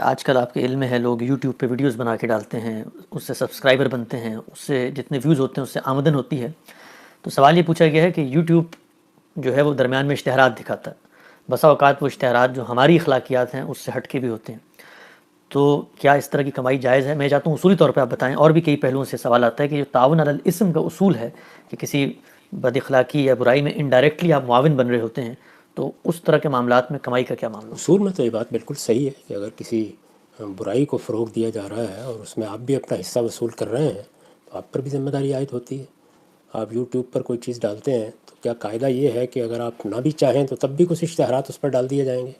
آج کل آپ کے علم میں ہے لوگ یوٹیوب پہ ویڈیوز بنا کے ڈالتے ہیں، اس سے سبسکرائبر بنتے ہیں، اس سے جتنے ویوز ہوتے ہیں اس سے آمدن ہوتی ہے. تو سوال یہ پوچھا گیا ہے کہ یوٹیوب جو ہے وہ درمیان میں اشتہارات دکھاتا ہے. بسا اوقات وہ اشتہارات جو ہماری اخلاقیات ہیں اس سے ہٹ کے بھی ہوتے ہیں. تو کیا اس طرح کی کمائی جائز ہے؟ میں چاہتا ہوں اصولی طور پہ آپ بتائیں. اور بھی کئی پہلوؤں سے سوال آتا ہے کہ جو تعاون علی الاسم کا اصول ہے کہ کسی بد اخلاقی یا برائی میں انڈائریکٹلی آپ معاون بن رہے ہوتے ہیں، تو اس طرح کے معاملات میں کمائی کا کیا معاملہ؟ اصول میں تو یہ بات بالکل صحیح ہے کہ اگر کسی برائی کو فروغ دیا جا رہا ہے اور اس میں آپ بھی اپنا حصہ وصول کر رہے ہیں تو آپ پر بھی ذمہ داری عائد ہوتی ہے. آپ یوٹیوب پر کوئی چیز ڈالتے ہیں تو کیا قاعدہ یہ ہے کہ اگر آپ نہ بھی چاہیں تو تب بھی کچھ اشتہارات اس پر ڈال دیے جائیں گے؟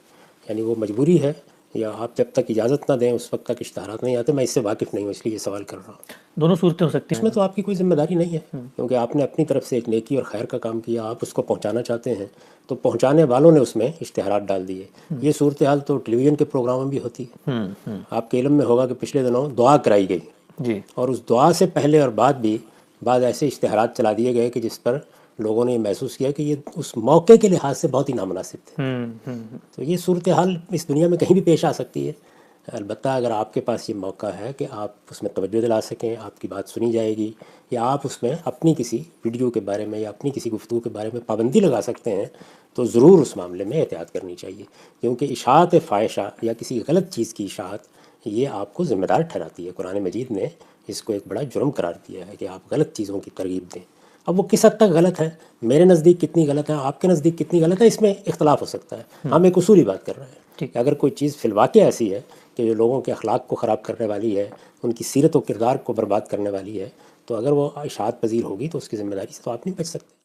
یعنی وہ مجبوری ہے، یا آپ جب تک اجازت نہ دیں اس وقت تک اشتہارات نہیں آتے؟ میں اس سے واقف نہیں ہوں، اس لیے یہ سوال کر رہا ہوں. دونوں صورتیں ہو سکتی اس ہیں. میں تو آپ کی کوئی ذمہ داری نہیں ہے، کیونکہ آپ نے اپنی طرف سے ایک نیکی اور خیر کا کام کیا، آپ اس کو پہنچانا چاہتے ہیں تو پہنچانے والوں نے اس میں اشتہارات ڈال دیے. یہ صورتحال تو ٹیلی ویژن کے پروگراموں میں بھی ہوتی ہے. آپ کے علم میں ہوگا کہ پچھلے دنوں دعا کرائی گئی، جی. اور اس دعا سے پہلے اور بعد بھی بعض ایسے اشتہارات چلا دیے گئے کہ جس پر لوگوں نے یہ محسوس کیا کہ یہ اس موقع کے لحاظ سے بہت ہی نامناسب تھے. تو یہ صورتحال اس دنیا میں کہیں بھی پیش آ سکتی ہے. البتہ اگر آپ کے پاس یہ موقع ہے کہ آپ اس میں توجہ دلا سکیں، آپ کی بات سنی جائے گی، یا آپ اس میں اپنی کسی ویڈیو کے بارے میں یا اپنی کسی گفتگو کے بارے میں پابندی لگا سکتے ہیں، تو ضرور اس معاملے میں احتیاط کرنی چاہیے. کیونکہ اشاعت فاحشہ یا کسی غلط چیز کی اشاعت یہ آپ کو ذمہ دار ٹھہراتی ہے. قرآن مجید نے اس کو ایک بڑا جرم قرار دیا ہے کہ آپ غلط چیزوں کی ترغیب دیں. اب وہ کس حد تک غلط ہے، میرے نزدیک کتنی غلط ہے، آپ کے نزدیک کتنی غلط ہے، اس میں اختلاف ہو سکتا ہے. ہم ایک اصولی بات کر رہے ہیں کہ اگر کوئی چیز فی الواقع ایسی ہے کہ جو لوگوں کے اخلاق کو خراب کرنے والی ہے، ان کی سیرت و کردار کو برباد کرنے والی ہے، تو اگر وہ اشاعت پذیر ہوگی تو اس کی ذمہ داری سے تو آپ نہیں بچ سکتے.